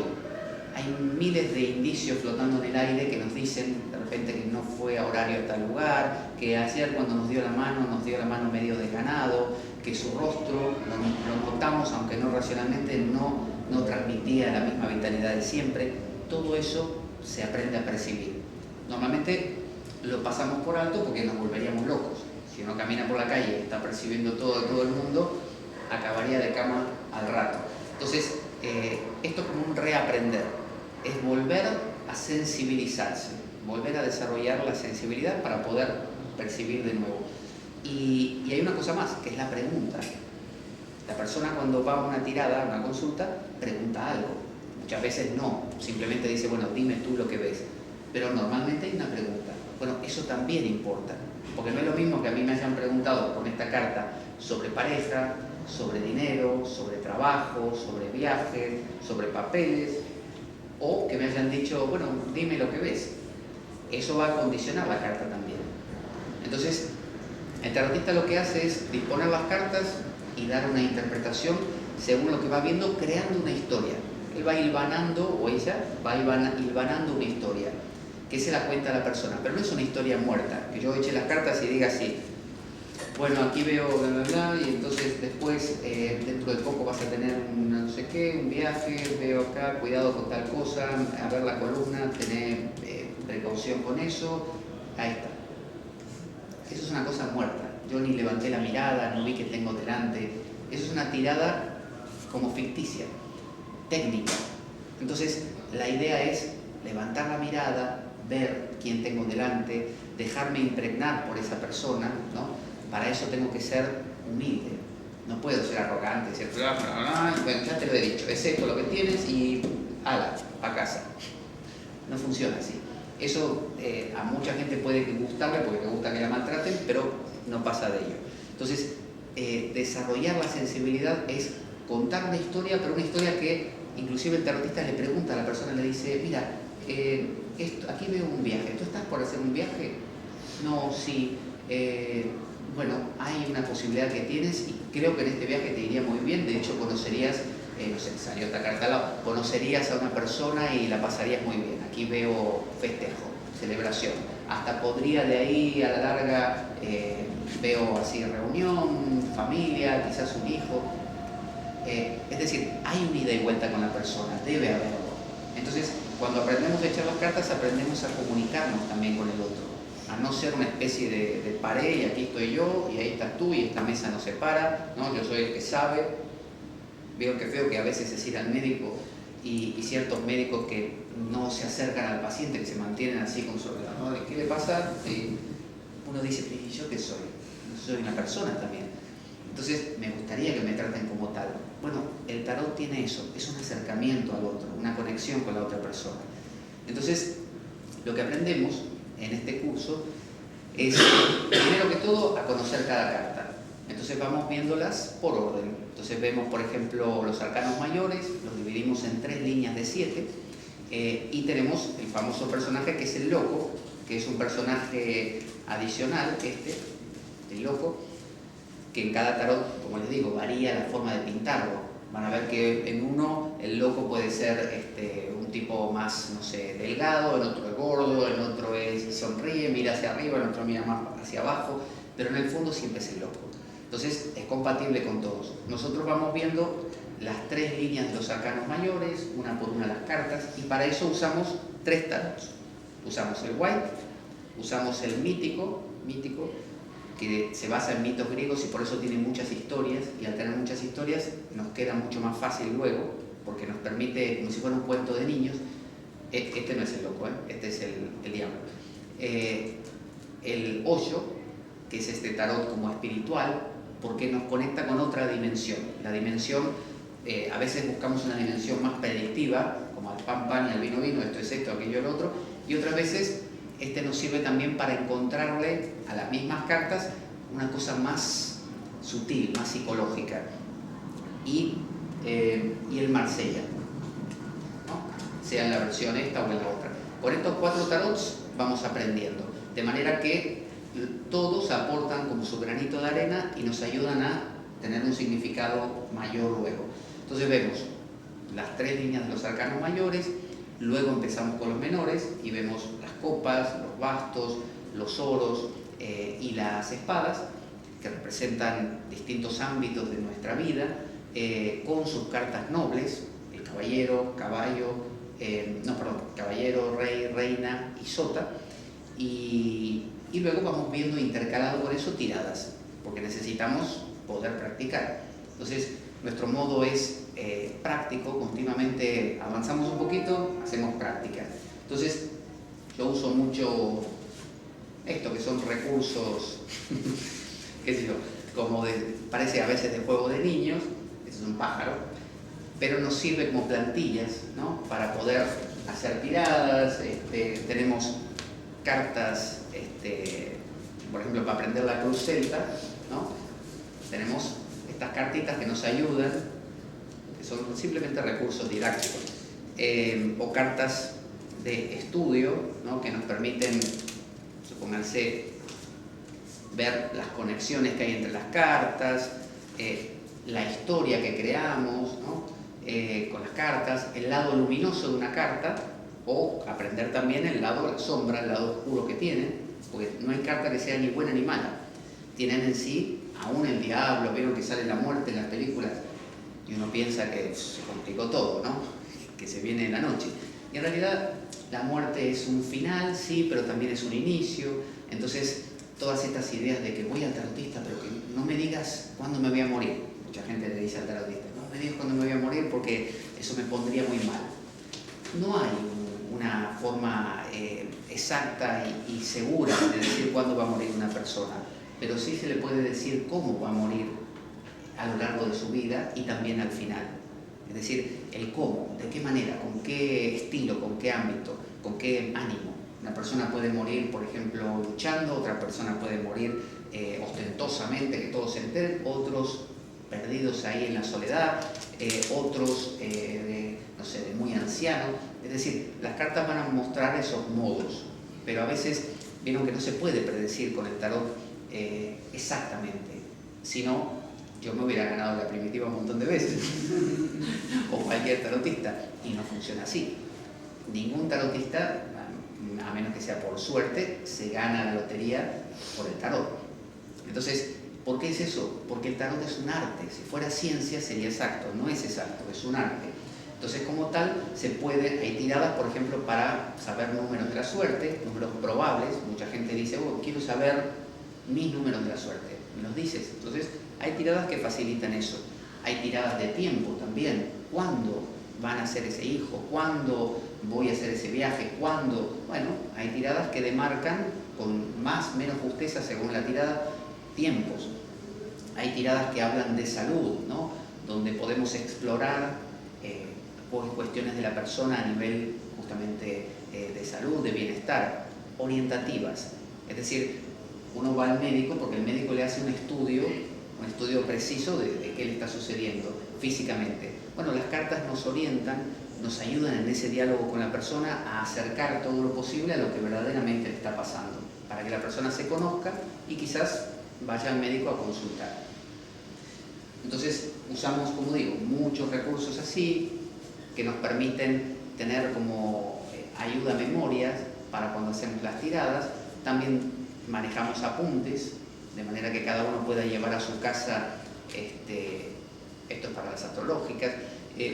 hay miles de indicios flotando en el aire que nos dicen de repente que no fue a horario a tal lugar, que ayer cuando nos dio la mano medio desganado, que su rostro, lo notamos aunque no racionalmente, no transmitía la misma vitalidad de siempre. Todo eso se aprende a percibir. Normalmente lo pasamos por alto porque nos volveríamos locos. Si uno camina por la calle y está percibiendo todo el mundo, acabaría de cama al rato. Entonces, esto es como un reaprender, es volver a sensibilizarse, volver a desarrollar la sensibilidad para poder percibir de nuevo. Y hay una cosa más, que es la pregunta. La persona cuando va a una tirada, a una consulta, pregunta algo. Muchas veces no, simplemente dice, bueno, dime tú lo que ves. Pero normalmente hay una pregunta. Bueno, eso también importa, porque no es lo mismo que a mí me hayan preguntado con esta carta sobre pareja, sobre dinero, sobre trabajo, sobre viajes, sobre papeles, o que me hayan dicho, bueno, dime lo que ves. Eso va a condicionar la carta también. Entonces, el tarotista lo que hace es disponer las cartas y dar una interpretación según lo que va viendo, creando una historia. Él va hilvanando, o ella va hilvanando una historia, que se la cuenta a la persona, pero no es una historia muerta, que yo eche las cartas y diga así, bueno, aquí veo bla bla bla, y entonces después dentro de poco vas a tener un no sé qué, un viaje, veo acá, cuidado con tal cosa, a ver la columna, tener precaución con eso, ahí está. Eso es una cosa muerta, yo ni levanté la mirada, no vi que tengo delante, eso es una tirada como ficticia, técnica. Entonces la idea es levantar la mirada, ver quién tengo delante, dejarme impregnar por esa persona, ¿no? Para eso tengo que ser humilde, no puedo ser arrogante, decir, bueno, ya te lo he dicho, es esto lo que tienes y ala, a casa. No funciona así. Eso a mucha gente puede gustarle porque le gusta que la maltraten, pero no pasa de ello. Entonces, desarrollar la sensibilidad es contar una historia, pero una historia que inclusive el tarotista le pregunta a la persona, le dice, mira, aquí veo un viaje, ¿tú estás por hacer un viaje? No, sí. Bueno, hay una posibilidad que tienes y creo que en este viaje te iría muy bien, de hecho conocerías, no sé, salió esta carta al lado, conocerías a una persona y la pasarías muy bien. Aquí veo festejo, celebración, hasta podría de ahí a la larga, veo así reunión, familia, quizás un hijo. Es decir, hay una ida y vuelta con la persona, debe haberlo. Entonces, cuando aprendemos a echar las cartas, aprendemos a comunicarnos también con el otro, a no ser una especie de pared y aquí estoy yo y ahí estás tú y esta mesa nos separa, ¿no? Yo soy el que sabe. Veo que feo que a veces es ir al médico y ciertos médicos que no se acercan al paciente, que se mantienen así con su reloj, ¿no? ¿Qué le pasa? Uno dice, ¿y yo qué soy? Soy una persona también. Entonces me gustaría que me traten como tal. Bueno, el tarot tiene eso, es un acercamiento al otro, una conexión con la otra persona. Entonces, lo que aprendemos en este curso es, primero que todo, a conocer cada carta. Entonces vamos viéndolas por orden. Entonces vemos, por ejemplo, los arcanos mayores, los dividimos en 3 líneas de 7, y tenemos el famoso personaje que es el loco, que es un personaje adicional, el loco, que en cada tarot, como les digo, varía la forma de pintarlo. Van a ver que en uno el loco puede ser un tipo más, no sé, delgado, en otro es gordo, en otro sonríe, mira hacia arriba, en otro mira más hacia abajo, pero en el fondo siempre es el loco. Entonces es compatible con todos. Nosotros vamos viendo las 3 líneas de los arcanos mayores, una por una las cartas, y para eso usamos 3 tarots. Usamos el white, usamos el mítico, que se basa en mitos griegos y por eso tiene muchas historias, y al tener muchas historias nos queda mucho más fácil luego, porque nos permite, como si fuera un cuento de niños. Este no es el loco, este es el diablo. El hoyo, que es este tarot como espiritual, porque nos conecta con otra dimensión. La dimensión, a veces buscamos una dimensión más predictiva, como al pan pan y al vino vino, esto es esto, aquello, lo otro, y otras veces nos sirve también para encontrarle a las mismas cartas una cosa más sutil, más psicológica. Y el Marsella, ¿no? Sea en la versión esta o en la otra. Con estos 4 tarots vamos aprendiendo, de manera que todos aportan como su granito de arena y nos ayudan a tener un significado mayor luego. Entonces vemos las 3 líneas de los arcanos mayores, Luego empezamos con los menores y vemos las copas, los bastos, los oros y las espadas, que representan distintos ámbitos de nuestra vida, con sus cartas nobles, el caballero, caballero, rey, reina y sota, y luego vamos viendo intercalado con eso tiradas, porque necesitamos poder practicar. Entonces, nuestro modo es práctico, continuamente avanzamos un poquito, hacemos práctica. Entonces, yo uso mucho esto, que son recursos, qué sé yo, como parece a veces de juego de niños, es un pájaro, pero nos sirve como plantillas, ¿no? Para poder hacer tiradas. Tenemos cartas, por ejemplo, para aprender la cruz celta, ¿no? Tenemos estas cartitas que nos ayudan, que son simplemente recursos didácticos, o cartas de estudio, ¿no? Que nos permiten, supónganse, ver las conexiones que hay entre las cartas, la historia que creamos, ¿no? Con las cartas, el lado luminoso de una carta, o aprender también el lado de la sombra, el lado oscuro que tiene, porque no hay carta que sea ni buena ni mala. Tienen en sí, aún el diablo, vieron que sale la muerte en las películas, y uno piensa que se complicó todo, ¿no? Que se viene la noche. Y en realidad la muerte es un final, sí, pero también es un inicio. Entonces, todas estas ideas de que voy al tarotista, pero que no me digas cuándo me voy a morir. Mucha gente le dice al tarotista, no me digas cuándo me voy a morir porque eso me pondría muy mal. No hay una forma exacta y segura de decir cuándo va a morir una persona, pero sí se le puede decir cómo va a morir a lo largo de su vida y también al final. Es decir, el cómo, de qué manera, con qué estilo, con qué ámbito, con qué ánimo. Una persona puede morir, por ejemplo, luchando, otra persona puede morir ostentosamente, que todos se enteren, otros perdidos ahí en la soledad, otros, no sé, de muy ancianos. Es decir, las cartas van a mostrar esos modos, pero a veces vieron que no se puede predecir con el tarot exactamente, si no, yo me hubiera ganado la primitiva un montón de veces, o cualquier tarotista, y no funciona así. Ningún tarotista, a menos que sea por suerte, se gana la lotería por el tarot. Entonces, ¿por qué es eso? Porque el tarot es un arte. Si fuera ciencia sería exacto, no es exacto, es un arte. Entonces, como tal, hay tiradas, por ejemplo, para saber números de la suerte, números probables. Mucha gente dice, quiero saber mis números de la suerte. ¿Me los dices? Entonces, hay tiradas que facilitan eso. Hay tiradas de tiempo también. ¿Cuándo van a hacer ese hijo? ¿Cuándo voy a hacer ese viaje? ¿Cuándo? Bueno, hay tiradas que demarcan con más o menos justeza según la tirada, tiempos. Hay tiradas que hablan de salud, ¿no? Donde podemos explorar cuestiones de la persona a nivel justamente de salud, de bienestar, orientativas. Es decir, uno va al médico porque el médico le hace un estudio preciso de qué le está sucediendo físicamente. Bueno, las cartas nos orientan, nos ayudan en ese diálogo con la persona a acercar todo lo posible a lo que verdaderamente le está pasando, para que la persona se conozca y quizás vaya al médico a consultar. Entonces usamos, como digo, muchos recursos así que nos permiten tener como ayuda a memorias para cuando hacemos las tiradas. También manejamos apuntes, de manera que cada uno pueda llevar a su casa, esto es para las astrológicas,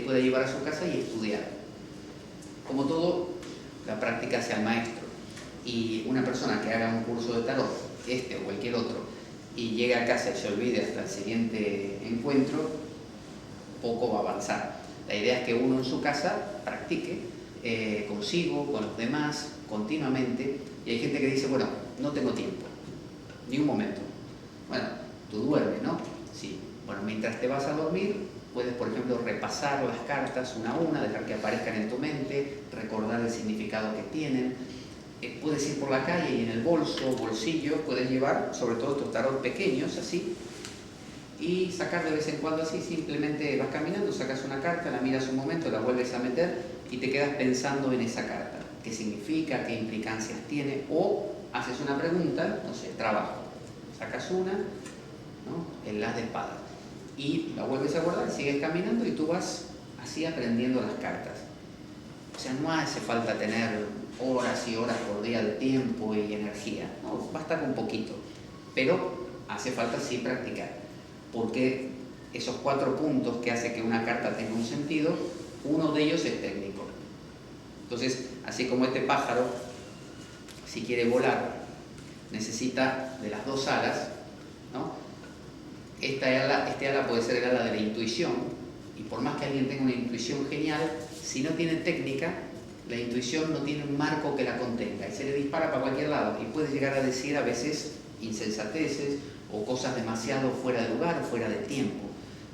pueda llevar a su casa y estudiar. Como todo, la práctica hace al maestro. Y una persona que haga un curso de tarot, o cualquier otro, y llegue a casa y se olvide hasta el siguiente encuentro, poco va a avanzar. La idea es que uno en su casa practique consigo, con los demás, continuamente. Y hay gente que dice, bueno, no tengo tiempo, ni un momento. Bueno, tú duermes, ¿no? Sí. Bueno, mientras te vas a dormir, puedes, por ejemplo, repasar las cartas una a una, dejar que aparezcan en tu mente, recordar el significado que tienen. Puedes ir por la calle y en el bolsillo, puedes llevar, sobre todo estos tarot pequeños, así, y sacar de vez en cuando así, simplemente vas caminando, sacas una carta, la miras un momento, la vuelves a meter y te quedas pensando en esa carta. ¿Qué significa? ¿Qué implicancias tiene? O haces una pregunta, no sé, trabajo. Sacas una, ¿no? El as de espadas. Y la vuelves a guardar, sigues caminando y tú vas así aprendiendo las cartas. sea, no hace falta tener horas y horas por día de tiempo y energía, no, basta con poquito, pero hace falta sí practicar, porque esos 4 puntos que hace que una carta tenga un sentido, uno de ellos es técnico. Entonces, así como este pájaro, si quiere volar, necesita de las 2 alas, ¿no? Este ala puede ser el ala de la intuición, y por más que alguien tenga una intuición genial, si no tiene técnica, la intuición no tiene un marco que la contenga, y se le dispara para cualquier lado, y puede llegar a decir a veces insensateces, o cosas demasiado fuera de lugar o fuera de tiempo.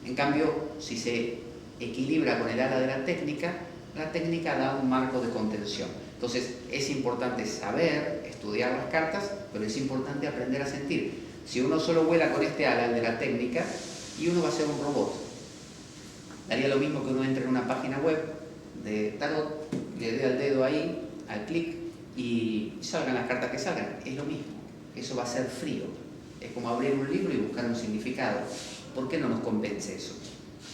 En cambio, si se equilibra con el ala de la técnica da un marco de contención. Entonces, es importante saber, estudiar las cartas, pero es importante aprender a sentir. Si uno solo vuela con este ala, el de la técnica, y uno va a ser un robot. Daría lo mismo que uno entre en una página web de tarot, le dé al dedo ahí, al clic, y salgan las cartas que salgan. Es lo mismo. Eso va a ser frío. Es como abrir un libro y buscar un significado. ¿Por qué no nos convence eso?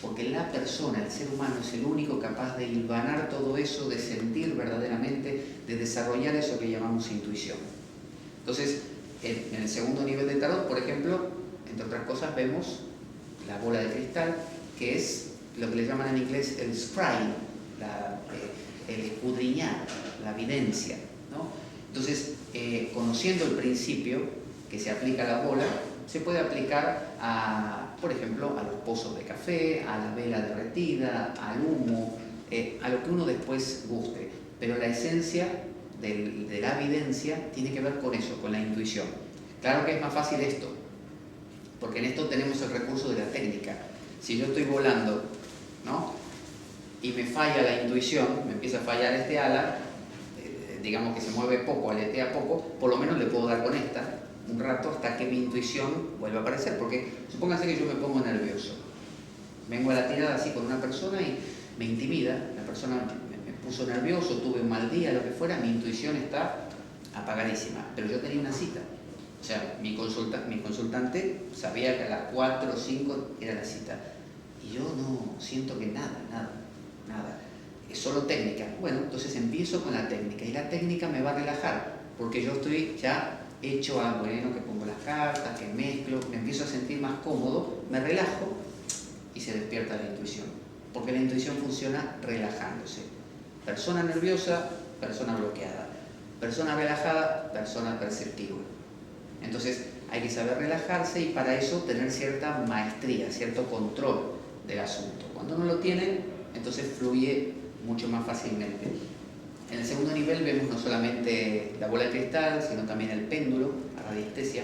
Porque la persona, el ser humano, es el único capaz de hilvanar todo eso, de sentir verdaderamente, de desarrollar eso que llamamos intuición. Entonces, en el segundo nivel de tarot, por ejemplo, entre otras cosas, vemos la bola de cristal, que es lo que le llaman en inglés el scrying, el escudriñar, la evidencia, ¿no? Entonces, conociendo el principio que se aplica a la bola, se puede aplicar a, por ejemplo, a los pozos de café, a la vela derretida, al humo, a lo que uno después guste. Pero la esencia de la evidencia tiene que ver con eso, con la intuición. Claro que es más fácil esto, porque en esto tenemos el recurso de la técnica. Si yo estoy volando, ¿no?, y me falla la intuición, me empieza a fallar este ala, digamos que se mueve poco, aletea poco, por lo menos le puedo dar con esta un rato hasta que mi intuición vuelva a aparecer, porque supóngase que yo me pongo nervioso, vengo a la tirada así con una persona y me intimida, la persona me puso nervioso, tuve un mal día, lo que fuera, mi intuición está apagadísima, pero yo tenía una cita, o sea, mi consultante sabía que a las 4 o 5 era la cita, y yo no siento que nada, es solo técnica. Bueno, entonces empiezo con la técnica, y la técnica me va a relajar, porque yo estoy ya hecho algo, bueno, que pongo las cartas, que mezclo, me empiezo a sentir más cómodo, me relajo y se despierta la intuición, porque la intuición funciona relajándose. Persona nerviosa, persona bloqueada. Persona relajada, persona perceptiva. Entonces hay que saber relajarse y para eso tener cierta maestría, cierto control del asunto. Cuando no lo tienen, entonces fluye mucho más fácilmente. En el segundo nivel vemos no solamente la bola de cristal, sino también el péndulo, a radiestesia.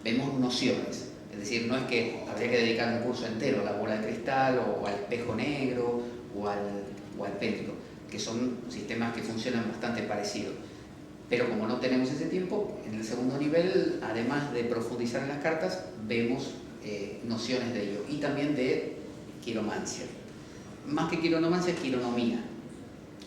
Vemos nociones, es decir, no es que habría que dedicar un curso entero a la bola de cristal o al espejo negro o al péndulo, que son sistemas que funcionan bastante parecidos. Pero como no tenemos ese tiempo, en el segundo nivel, además de profundizar en las cartas, vemos nociones de ello y también de quiromancia. Más que quiromancia, es quironomía.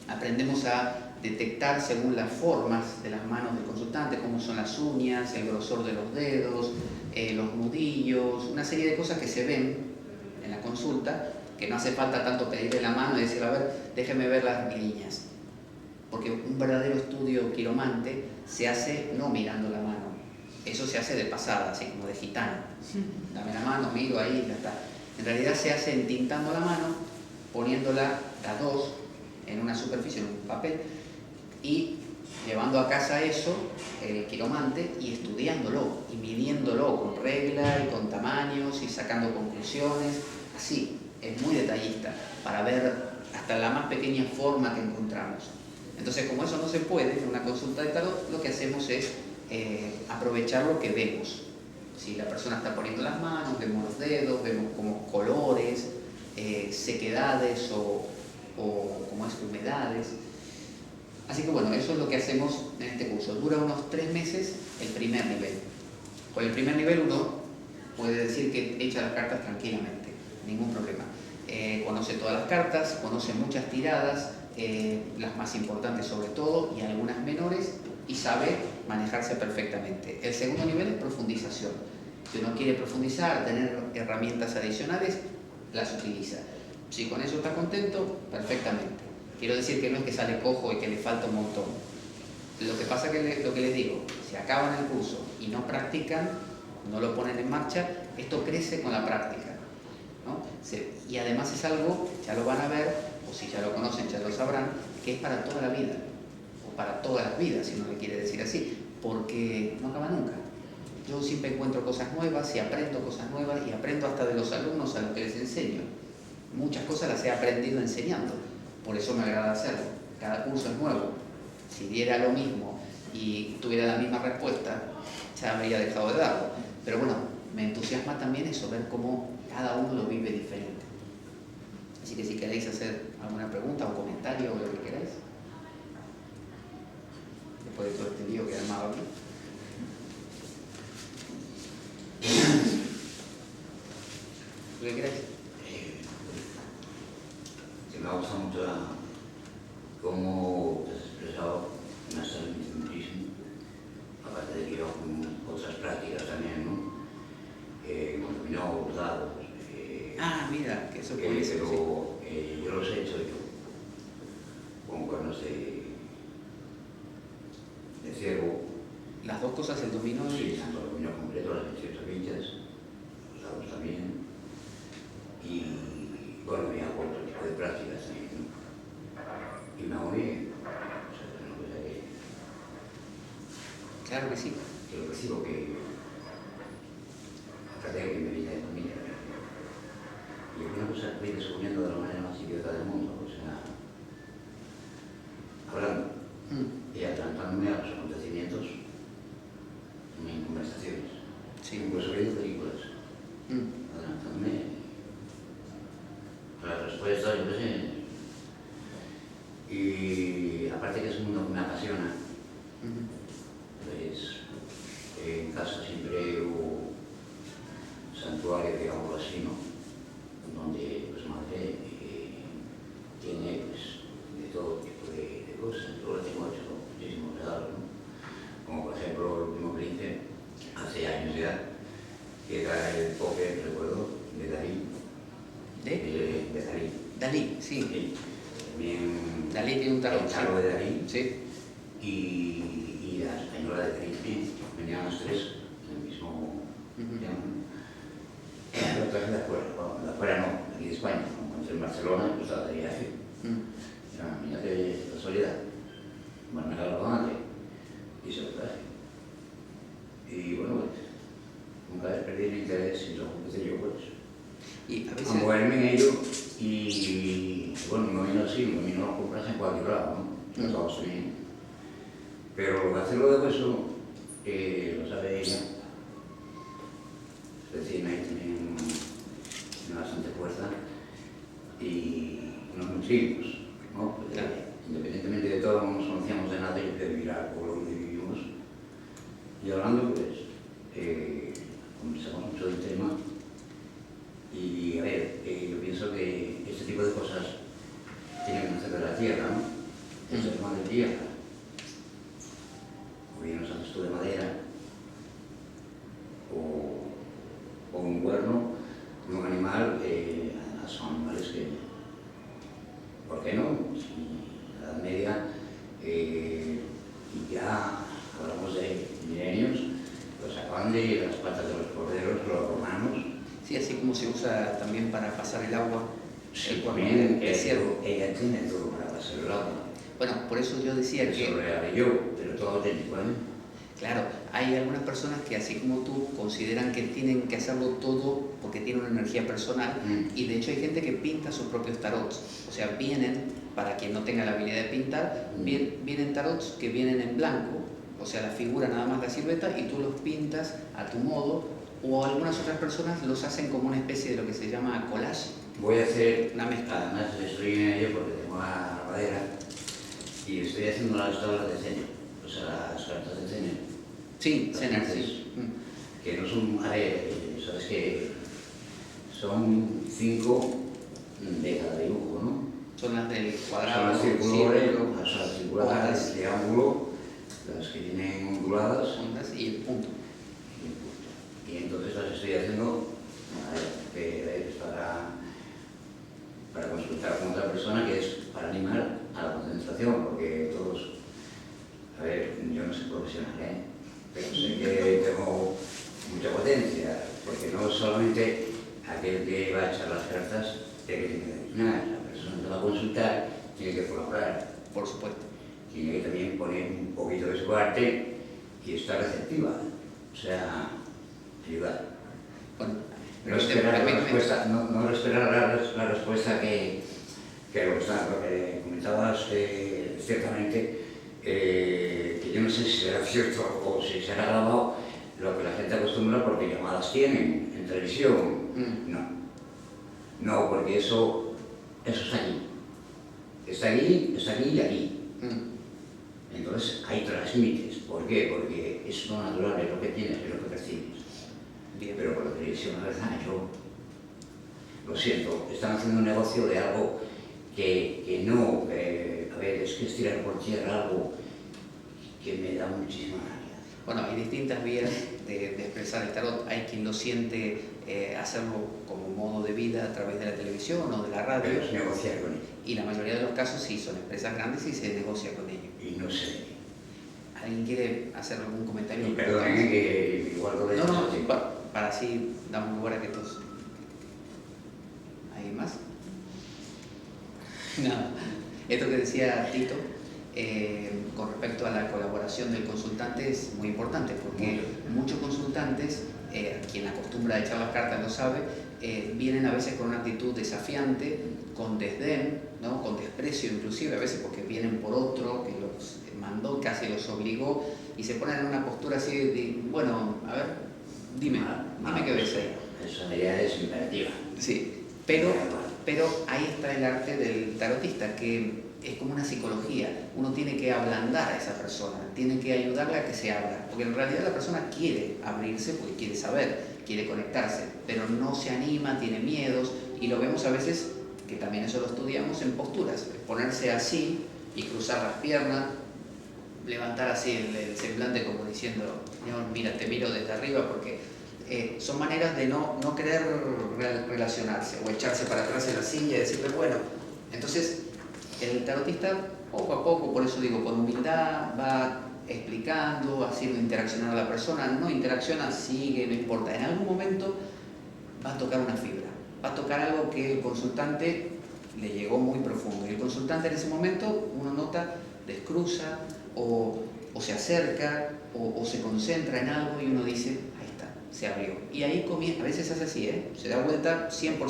Aprendemos a detectar según las formas de las manos del consultante, cómo son las uñas, el grosor de los dedos, los nudillos, una serie de cosas que se ven en la consulta, que no hace falta tanto pedirle la mano y decirle, a ver, déjeme ver las líneas. Porque un verdadero estudio quiromante se hace no mirando la mano, eso se hace de pasada, así como de gitano. Dame la mano, miro ahí, ya está. En realidad se hace entintando la mano, poniéndola las dos en una superficie, en un papel, y llevando a casa eso, el quiromante, y estudiándolo, y midiéndolo con regla y con tamaños, y sacando conclusiones, así, es muy detallista, para ver hasta la más pequeña forma que encontramos. Entonces, como eso no se puede en una consulta de tarot, lo que hacemos es aprovechar lo que vemos. Si la persona está poniendo las manos, vemos los dedos, vemos como colores, sequedades o como es, humedades. Así que bueno, eso es lo que hacemos en este curso. Dura unos 3 meses el primer nivel. Con el primer nivel uno puede decir que echa las cartas tranquilamente, ningún problema. Conoce todas las cartas, conoce muchas tiradas, las más importantes sobre todo y algunas menores, y sabe manejarse perfectamente. El segundo nivel es profundización. Si uno quiere profundizar, tener herramientas adicionales, las utiliza. Si con eso está contento, perfectamente. Quiero decir que no es que sale cojo y que le falta un montón. Lo que pasa que lo que les digo, si acaban el curso y no practican, no lo ponen en marcha, esto crece con la práctica, ¿no? Y además es algo, ya lo van a ver, o si ya lo conocen, ya lo sabrán, que es para toda la vida, o para todas las vidas, si no le quiere decir así, porque no acaba nunca. Yo siempre encuentro cosas nuevas y aprendo cosas nuevas y aprendo hasta de los alumnos a los que les enseño. Muchas cosas las he aprendido enseñando, por eso me agrada hacerlo. Cada curso es nuevo. Si diera lo mismo y tuviera la misma respuesta, ya habría dejado de darlo. Pero bueno, me entusiasma también eso, ver cómo cada uno lo vive diferente. Así que si queréis hacer alguna pregunta o comentario o lo que queráis, después de todo este lío que he armado aquí. ¿Lo que queráis? Que me ha gustado mucho cómo te has expresado, me ha servido muchísimo, aparte de que iba con otras prácticas también, ¿no? Con dominó, bordados. Mira, que eso puede ser. Pero yo los he hecho yo, con cuernos de ciervo. Las dos cosas, el dominó Sí, tanto el dominó completo, las 28 villas, los dados también. Y bueno, me hago otro tipo de prácticas también, ¿no? Y me hago bien. O sea, es una cosa Claro que sí. que lo percibo que aparte de que me viene de familia. Y es una cosa que voy descubriendo de la manera más idiota del mundo. O sea, hablando y adelantándome a los acontecimientos en conversaciones. Sí. Incluso viendo películas. Adelantándome a las respuestas, yo qué sé. Y aparte que es un mundo que me apasiona, pues en casa siempre hubo santuario, digamos así, ¿no? Donde pues madre tiene pues de todo tipo de cosas. Yo le tengo hecho muchísimos regalos, ¿no? Como por ejemplo el último que hice hace años ya, que era el póker, recuerdo, de Dalí. De Dalí. Dalí, sí. Sí. También Dalí tiene un tarot. el tarot de Dalí. Sí. Y la española de Dalí, venían las tres en el mismo la otra es de afuera, bueno, de afuera no, aquí de España, como encontré en Barcelona, pues la de viaje. Mira qué casualidad. Bueno, me la con antes y se lo traje. Y bueno, pues, nunca he perdido el interés y lo empecé yo, pues, Y a veces... a moverme en ello y bueno, no vino así, no vino a comprarse en cualquier lado, ¿no? En Estados Unidos. Pero lo de hacerlo de hueso, lo sabe ella. Es decir, me tiene bastante fuerza y nos nutrimos, ¿no? Porque, claro, independientemente de todo, no nos conocíamos de nada y de vivir algo donde vivimos. Y hablando, pues, conversamos mucho del tema. Y a ver, yo pienso que este tipo de cosas tienen que nacer de la tierra, ¿no? El ser humano de tierra. O bien nos haces tú de madera, o un cuerno de un animal, son animales que, ¿por qué no? Si en la Edad Media, y ya hablamos de milenios, pues sacaban de las patas de los corderos, los romanos. Sí, así como se usa también para pasar el agua. Sí, cuando también es ciervo. ella tiene todo para pasar el agua. Bueno, por eso yo decía que... Eso lo haré yo, pero todo técnico, ¿eh? Claro, hay algunas personas que así como tú consideran que tienen que hacerlo todo porque tienen una energía personal y de hecho hay gente que pinta sus propios tarots. O sea, vienen, para quien no tenga la habilidad de pintar, vienen tarots que vienen en blanco, o sea, la figura nada más la silueta y tú los pintas a tu modo, o algunas otras personas los hacen como una especie de lo que se llama collage. Voy a hacer una mezcla. Además estoy en ello porque tengo la madera y estoy haciendo las tablas de cenio, o sea, las cartas de cenio. Sí, Las cenar, luces, sí. que no son, a ver, sabes que son 5 de cada dibujo, ¿no? Son las del Son cuadrado, las circulares, círculo, las circulares, el triángulo, las que tienen onduladas ondas y el punto. y entonces las estoy haciendo para consultar con otra persona que es para animar a solamente aquel que va a echar las cartas tiene que adivinar, la persona que va a consultar tiene que colaborar, Por supuesto. tiene que también poner un poquito de su parte y estar receptiva, o sea, ayudar. Bueno, No esperar la respuesta, no esperar la respuesta que lo que comentabas ciertamente, que yo no sé si será cierto o si será grabado, lo que la gente acostumbra porque llamadas tienen en televisión. No, porque eso está allí. Está allí y aquí. Entonces ahí transmites. ¿Por qué? Porque es lo natural, es lo que tienes, es lo que percibes. bien. Pero por la televisión, la verdad, yo lo siento, están haciendo un negocio de algo que no, a ver, es que es tirar por tierra algo que me da muchísima rabia. Bueno, hay distintas vías de expresar el tarot. Hay quien lo siente hacerlo como modo de vida a través de la televisión o de la radio. Pero es negociar con ellos. Y la mayoría de los casos sí son empresas grandes y se negocia con ellos. Y no sé. ¿Alguien quiere hacer algún comentario? Y perdonen que igual lo de No, para así damos lugar a que todos. ¿Hay más? Nada. Esto que decía Tito, con respecto a la colaboración del consultante es muy importante porque muchos consultantes, quien acostumbra a echar las cartas lo sabe, vienen a veces con una actitud desafiante, con desdén, ¿no? Con desprecio inclusive a veces porque vienen por otro que los mandó, casi los obligó y se ponen en una postura así de bueno, a ver, dime qué ves ahí. Esa idea es imperativa. Sí, pero ahí está el arte del tarotista, que es como una psicología. Uno tiene que ablandar a esa persona, tiene que ayudarla a que se abra, porque en realidad la persona quiere abrirse porque quiere saber, quiere conectarse, pero no se anima, tiene miedos, y lo vemos a veces, que también eso lo estudiamos, en posturas, ponerse así y cruzar las piernas, levantar así el semblante como diciendo, Señor, mira, te miro desde arriba, porque son maneras de no querer relacionarse o echarse para atrás en la silla y decirle, bueno, entonces el tarotista poco a poco, por eso digo, con humildad va explicando, haciendo interaccionar a la persona, no interacciona, sigue, no importa, en algún momento va a tocar una fibra, va a tocar algo que el consultante le llegó muy profundo y el consultante en ese momento, uno nota, descruza o se acerca o se concentra en algo y uno dice, ahí está, se abrió. Y ahí comienza, a veces hace así, se da vuelta 100%.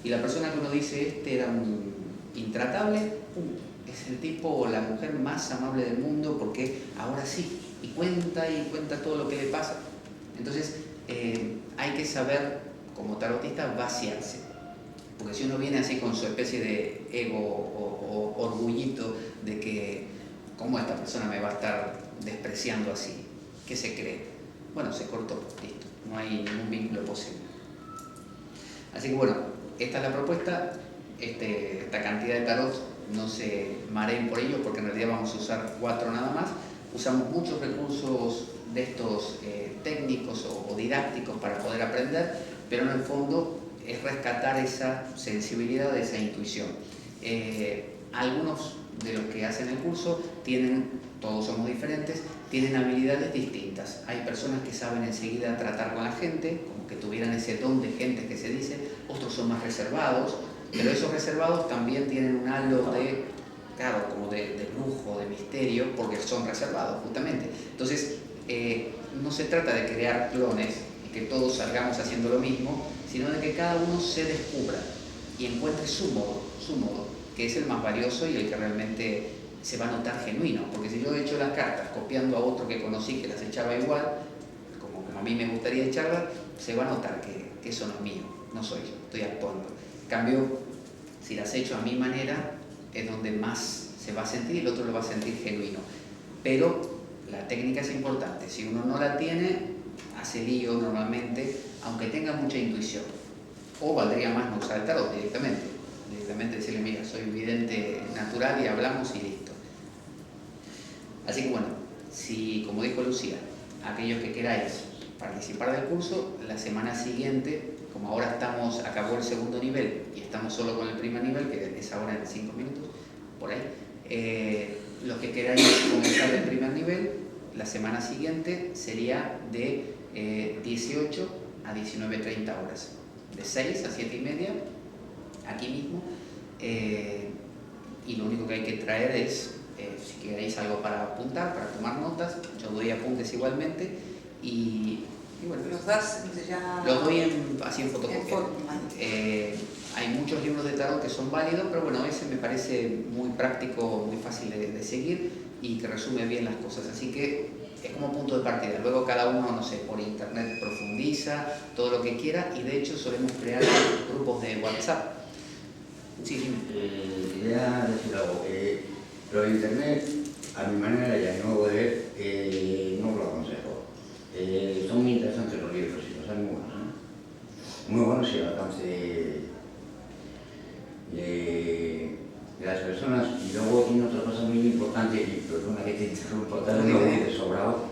Y la persona que uno dice, este era un intratable, es el tipo o la mujer más amable del mundo porque ahora sí, y cuenta todo lo que le pasa. Entonces hay que saber, como tarotista, vaciarse. Porque si uno viene así con su especie de ego o orgullito de que ¿cómo esta persona me va a estar despreciando así? ¿Qué se cree? Bueno, se cortó, listo, no hay ningún vínculo posible. Así que bueno, esta es la propuesta, esta cantidad de tarot, no se mareen por ello porque en realidad vamos a usar 4 nada más. Usamos muchos recursos de estos técnicos o didácticos para poder aprender, pero en el fondo es rescatar esa sensibilidad, esa intuición. Algunos de los que hacen el curso todos somos diferentes, tienen habilidades distintas. Hay personas que saben enseguida tratar con la gente, como que tuvieran ese don de gente que se dice, otros son más reservados, pero esos reservados también tienen un halo de, claro, como de lujo, de misterio, porque son reservados justamente. Entonces, no se trata de crear clones y que todos salgamos haciendo lo mismo, sino de que cada uno se descubra y encuentre su modo, que es el más valioso y el que realmente se va a notar genuino, porque si yo he hecho las cartas copiando a otro que conocí que las echaba igual, como a mí me gustaría echarlas, se va a notar que eso no es mío, no soy yo, estoy actuando. En cambio, si las echo a mi manera, es donde más se va a sentir y el otro lo va a sentir genuino. Pero la técnica es importante, si uno no la tiene, hace lío normalmente, aunque tenga mucha intuición. O valdría más no usar el tarot directamente decirle, mira, soy vidente natural y hablamos y listo. Así que bueno, si, como dijo Lucía, aquellos que queráis participar del curso, la semana siguiente, como ahora acabó el segundo nivel y estamos solo con el primer nivel, que es ahora en 5 minutos, por ahí, los que queráis comenzar el primer nivel, la semana siguiente sería de 18 a 19:30 horas, de 6 a 7 y media, aquí mismo. Y lo único que hay que traer es, si queréis algo para apuntar, para tomar notas, yo doy apuntes igualmente. Y bueno, Los das ya... los doy así en fotocopia. Vale. Hay muchos libros de tarot que son válidos, pero bueno, ese me parece muy práctico, muy fácil de seguir y que resume bien las cosas. Así que es como punto de partida. Luego cada uno, no sé, por internet profundiza todo lo que quiera, y de hecho solemos crear grupos de WhatsApp. Sí, sí. Quería decir algo. Lo de internet, a mi manera y a mi modo de ver, no lo aconsejo. Son muy interesantes los libros y los son muy buenos, ¿eh? Muy buenos y al alcance de las personas. Y luego tiene otra cosa muy importante, y perdona que te interrumpa, tal vez de sobrado.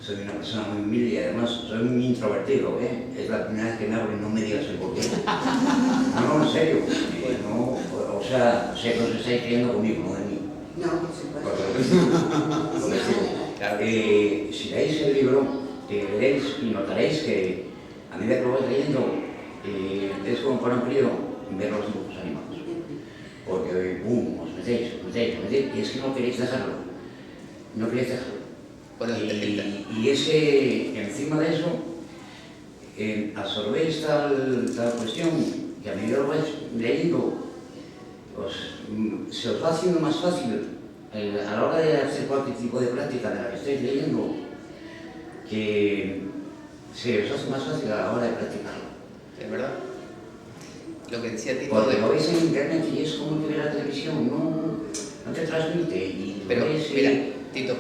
Soy una persona muy humilde y además soy muy introvertido, ¿eh? Es la primera vez que me hablo y no me digas el porqué. No, en serio. No, o sea, sé que os estáis creyendo conmigo, no de mí. No, por supuesto. Claro. Si leéis el libro, leeréis y notaréis que a medida que lo vais leyendo, es como para un crío ver los dibujos animados. Porque, os metéis, y es que no queréis dejarlo. No queréis dejarlo. Bueno, Y ese, encima de eso, absorbéis tal cuestión que a medida que lo vais leyendo, se os va haciendo más fácil a la hora de hacer cualquier tipo de práctica de la que estáis leyendo, que se os hace más fácil a la hora de practicarlo. Es verdad. Lo que decía Tito Porque lo veis en internet y es como que la televisión no te transmite. Y pero ves, mira, Tito,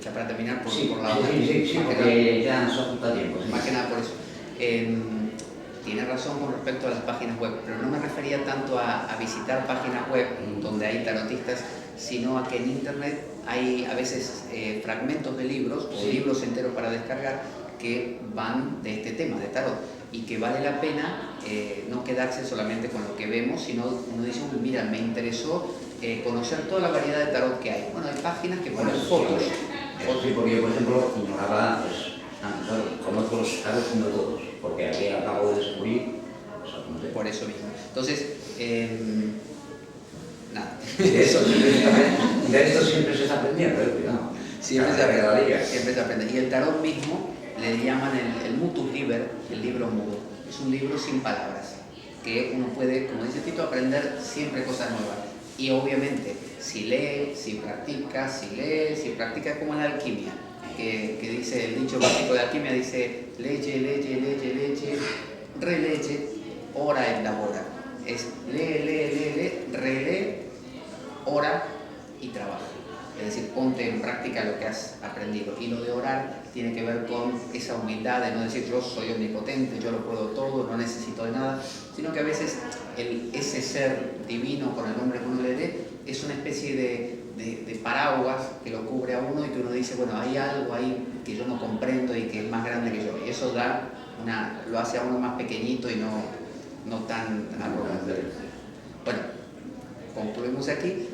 ya para terminar por la hora. Sí, porque ya nos ocupa tiempo. Sí. Más que nada por eso. Tiene razón con respecto a las páginas web, pero no me refería tanto a visitar páginas web donde hay tarotistas, sino a que en internet hay a veces fragmentos de libros o libros enteros para descargar que van de este tema, de tarot, y que vale la pena no quedarse solamente con lo que vemos, sino uno dice, mira, me interesó conocer toda la variedad de tarot que hay. Bueno, hay páginas que ponen fotos. Sí, porque yo, por ejemplo, ignoraba, conozco los tarots, no todos, porque aquí acabo de descubrir, no sé. Por eso mismo. Entonces, nada. De esto siempre se está aprendiendo, cuidado. Siempre se aprende. Y el tarot mismo le llaman el mutus liber, el libro mudo. Es un libro sin palabras, que uno puede, como dice Tito, aprender siempre cosas nuevas. Y obviamente, si lee, si practica, es como la alquimia, que dice el dicho básico de alquimia, dice leche, releche, ora et labora. Es lee, relee, ora y trabaja. Es decir, ponte en práctica lo que has aprendido. Y lo de orar tiene que ver con esa humildad de no decir yo soy omnipotente, yo lo puedo todo, no necesito de nada, sino que a veces ese ser divino con el nombre que uno le dé es una especie de paraguas que lo cubre a uno y que uno dice, bueno, hay algo ahí que yo no comprendo y que es más grande que yo. Y eso lo hace a uno más pequeñito y no tan arrogante. Bueno, concluimos aquí.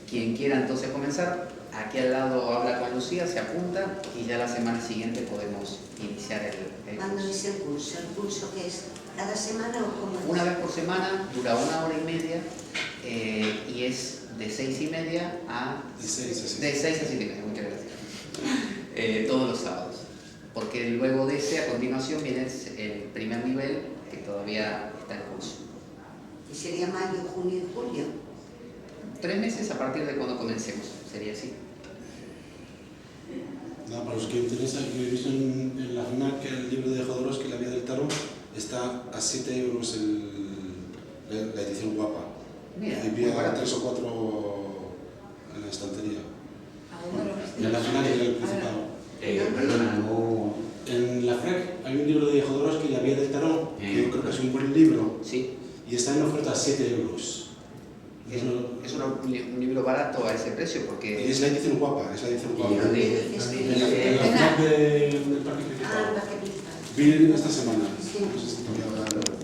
Quien quiera entonces comenzar, aquí al lado habla con Lucía, se apunta y ya la semana siguiente podemos iniciar el curso. ¿Cuándo es el curso? ¿El curso qué es? ¿Cada semana o cómo es? Una vez por semana, dura 1 hora y media y es de 6:30 a... De 6 a 7:30, muchas gracias. Todos los sábados. Porque luego de ese, a continuación, viene el primer nivel que todavía está en curso. ¿Y sería mayo, junio y julio? 3 meses a partir de cuando comencemos, sería así. Nada, para los que interesan, yo he visto en la final que el libro de Jodorowsky, La Vía del Tarot, está a 7 euros la edición guapa. Mira, y vi muy a barato. 3 o 4 en la estantería. ¿A dónde lo viste? En la final y en el Principado. Perdona, no... En la FREC hay un libro de Jodorowsky, La Vía del Tarot, que yo creo que es un buen libro, Sí. y está en oferta a 7 euros. Es un libro barato a ese precio Y porque es la edición guapa, es la edición guapa. ¿Y dónde? Es que- En la final del Parque Ah, Principal. la que pinta. Vi esta semana. Sí. No sé si te queda ahora.